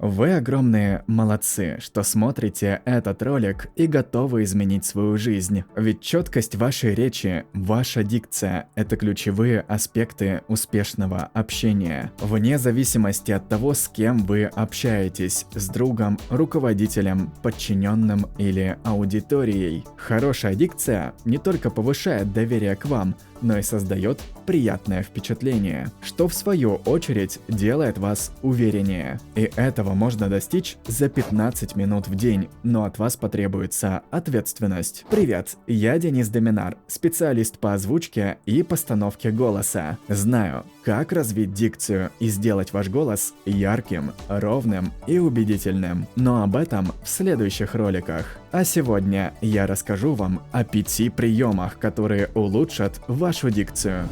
Вы огромные молодцы, что смотрите этот ролик и готовы изменить свою жизнь. Ведь четкость вашей речи, ваша дикция – это ключевые аспекты успешного общения. Вне зависимости от того, с кем вы общаетесь – с другом, руководителем, подчиненным или аудиторией. Хорошая дикция не только повышает доверие к вам, но и создает приятное впечатление, что в свою очередь делает вас увереннее. И этого можно достичь за 15 минут в день, но от вас потребуется ответственность. Привет, я Денис Доминар, специалист по озвучке и постановке голоса. Знаю, как развить дикцию и сделать ваш голос ярким, ровным и убедительным. Но об этом в следующих роликах. А сегодня я расскажу вам о 5 приемах, которые улучшат вашу дикцию.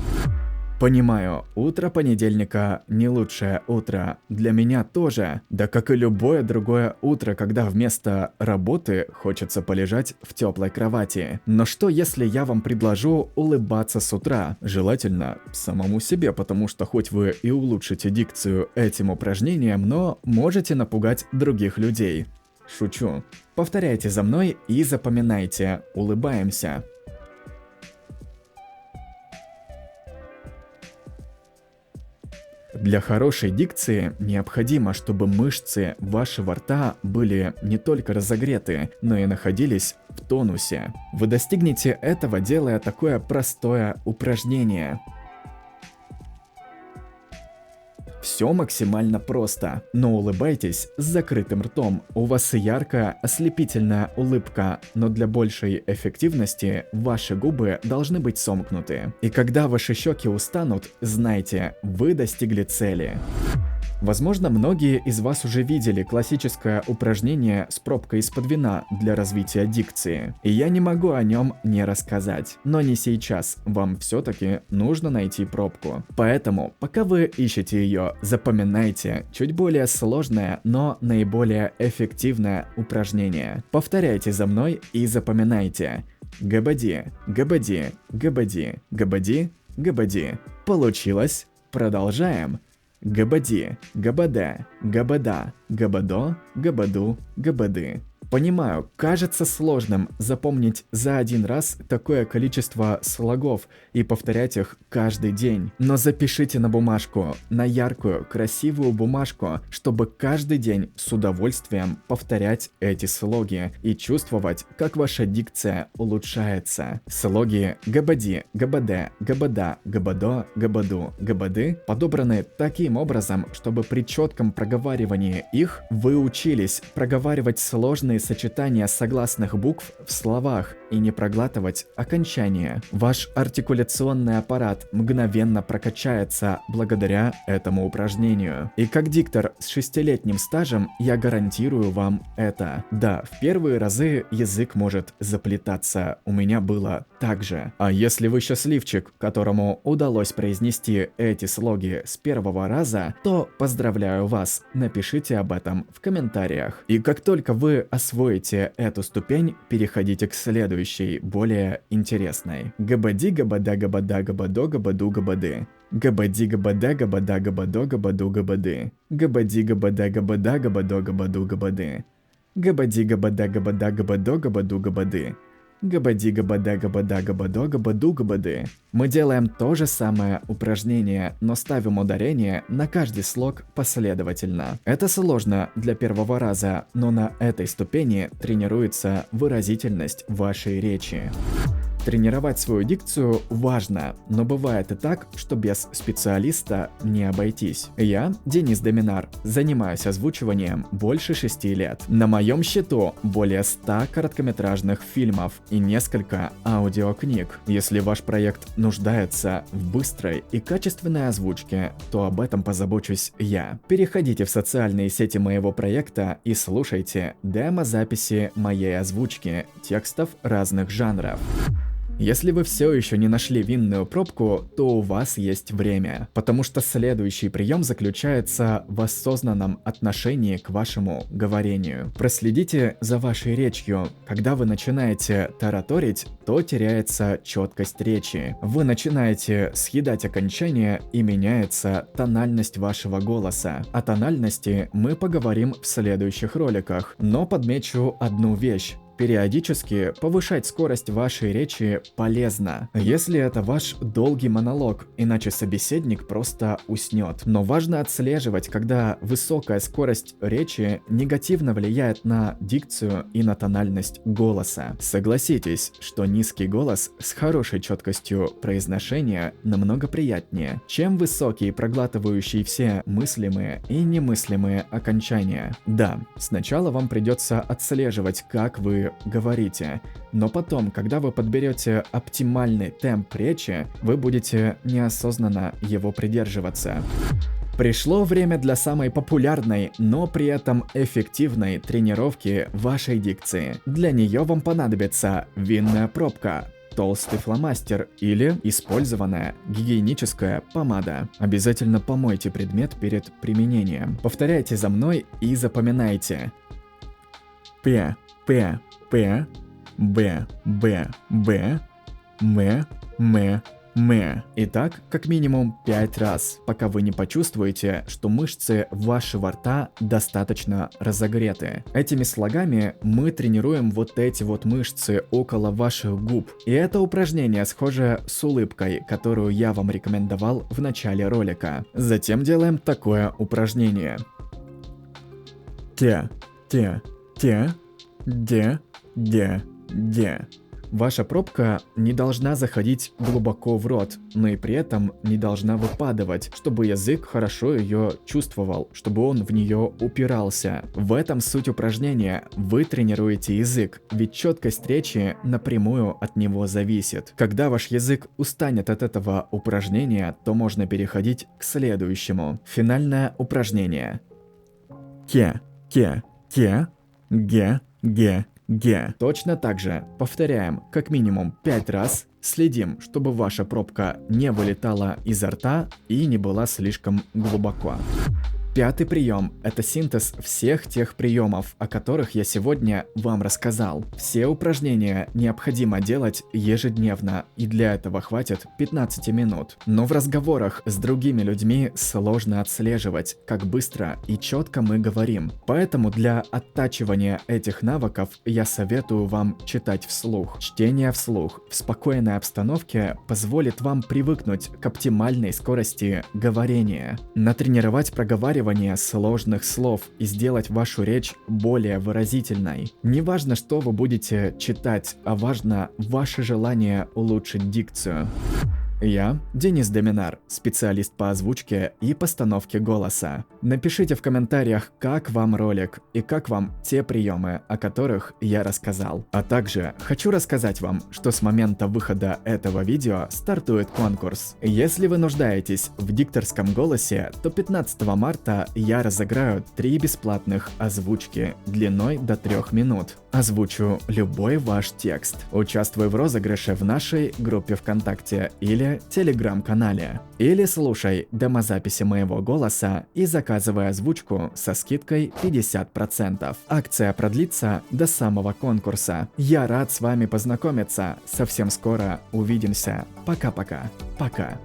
Понимаю, утро понедельника не лучшее утро. Для меня тоже. Да как и любое другое утро, когда вместо работы хочется полежать в теплой кровати. Но что если я вам предложу улыбаться с утра? Желательно самому себе, потому что хоть вы и улучшите дикцию этим упражнением, но можете напугать других людей. Шучу. Повторяйте за мной и запоминайте. Улыбаемся. Для хорошей дикции необходимо, чтобы мышцы вашего рта были не только разогреты, но и находились в тонусе. Вы достигнете этого, делая такое простое упражнение. Все максимально просто, но улыбайтесь с закрытым ртом. У вас яркая, ослепительная улыбка, но для большей эффективности ваши губы должны быть сомкнуты. И когда ваши щеки устанут, знайте, вы достигли цели. Возможно, многие из вас уже видели классическое упражнение с пробкой из-под вина для развития дикции, и я не могу о нем не рассказать. Но не сейчас, вам все-таки нужно найти пробку. Поэтому, пока вы ищете ее, запоминайте чуть более сложное, но наиболее эффективное упражнение. Повторяйте за мной и запоминайте. Габади, габади, габади, габади, габади. Получилось? Продолжаем. Габади, габада, габада, габадо, габаду, габады. Понимаю, кажется сложным запомнить за один раз такое количество слогов и повторять их каждый день. Но запишите на бумажку, на яркую, красивую бумажку, чтобы каждый день с удовольствием повторять эти слоги и чувствовать, как ваша дикция улучшается. Слоги габади, габаде, габада, габадо, габаду, габады подобраны таким образом, чтобы при четком проговаривании их вы учились проговаривать сложные сочетания согласных букв в словах и не проглатывать окончания. Ваш артикуляционный аппарат мгновенно прокачается благодаря этому упражнению. И как диктор с 6-летним стажем я гарантирую вам это. Да, в первые разы язык может заплетаться, у меня было так же. А если вы счастливчик, которому удалось произнести эти слоги с первого раза, то поздравляю вас, напишите об этом в комментариях. И как только вы освоите эту ступень, переходите к следующей, более интересной. Габади, габада, габада, габадо, габаду, габады. Габади, габада, габада, габадо, габаду, габады. Габади, габада, габада, габадо, габаду, габады. Габади, габада, габада, габадо, габаду, габады. Габади, габада, габада, габадо, габаду, габады. Мы делаем то же самое упражнение, но ставим ударение на каждый слог последовательно. Это сложно для первого раза, но на этой ступени тренируется выразительность вашей речи. Тренировать свою дикцию важно, но бывает и так, что без специалиста не обойтись. Я, Денис Доминар, занимаюсь озвучиванием больше 6 лет. На моем счету более 100 короткометражных фильмов и несколько аудиокниг. Если ваш проект нуждается в быстрой и качественной озвучке, то об этом позабочусь я. Переходите в социальные сети моего проекта и слушайте демо-записи моей озвучки текстов разных жанров. Если вы все еще не нашли винную пробку, то у вас есть время, потому что следующий прием заключается в осознанном отношении к вашему говорению. Проследите за вашей речью. Когда вы начинаете тараторить, то теряется четкость речи. Вы начинаете съедать окончания и меняется тональность вашего голоса. О тональности мы поговорим в следующих роликах, но подмечу одну вещь. Периодически повышать скорость вашей речи полезно, если это ваш долгий монолог, иначе собеседник просто уснет. Но важно отслеживать, когда высокая скорость речи негативно влияет на дикцию и на тональность голоса. Согласитесь, что низкий голос с хорошей четкостью произношения намного приятнее, чем высокий, проглатывающий все мыслимые и немыслимые окончания. Да, сначала вам придется отслеживать, как вы говорите, но потом, когда вы подберете оптимальный темп речи, вы будете неосознанно его придерживаться. Пришло время для самой популярной, но при этом эффективной тренировки вашей дикции. Для нее вам понадобится винная пробка, толстый фломастер или использованная гигиеническая помада. Обязательно помойте предмет перед применением. Повторяйте за мной и запоминайте. П, П, П, Б, Б, Б, М. Итак, как минимум 5 раз, пока вы не почувствуете, что мышцы вашего рта достаточно разогреты. Этими слогами мы тренируем вот эти вот мышцы около ваших губ. И это упражнение схоже с улыбкой, которую я вам рекомендовал в начале ролика. Затем делаем такое упражнение. Те, де. Ваша пробка не должна заходить глубоко в рот, но и при этом не должна выпадывать, чтобы язык хорошо ее чувствовал, чтобы он в нее упирался. В этом суть упражнения. Вы тренируете язык, ведь четкость речи напрямую от него зависит. Когда ваш язык устанет от этого упражнения, то можно переходить к следующему. Финальное упражнение. Ге. Точно так же повторяем как минимум 5 раз, следим, чтобы ваша пробка не вылетала изо рта и не была слишком глубоко. Пятый прием – это синтез всех тех приемов, о которых я сегодня вам рассказал. Все упражнения необходимо делать ежедневно, и для этого хватит 15 минут. Но в разговорах с другими людьми сложно отслеживать, как быстро и четко мы говорим. Поэтому для оттачивания этих навыков я советую вам читать вслух. Чтение вслух в спокойной обстановке позволит вам привыкнуть к оптимальной скорости говорения, натренировать проговаривание сложных слов и сделать вашу речь более выразительной. Не важно, что вы будете читать, а важно ваше желание улучшить дикцию. Я Денис Доминар, специалист по озвучке и постановке голоса. Напишите в комментариях, как вам ролик и как вам те приемы, о которых я рассказал. А также хочу рассказать вам, что с момента выхода этого видео стартует конкурс. Если вы нуждаетесь в дикторском голосе, то 15 марта я разыграю 3 бесплатных озвучки длиной до 3 минут. Озвучу любой ваш текст. Участвуй в розыгрыше в нашей группе ВКонтакте или Телеграм-канале. Или слушай демозаписи моего голоса и заказывай озвучку со скидкой 50%. Акция продлится до самого конкурса. Я рад с вами познакомиться. Совсем скоро увидимся. Пока-пока. Пока.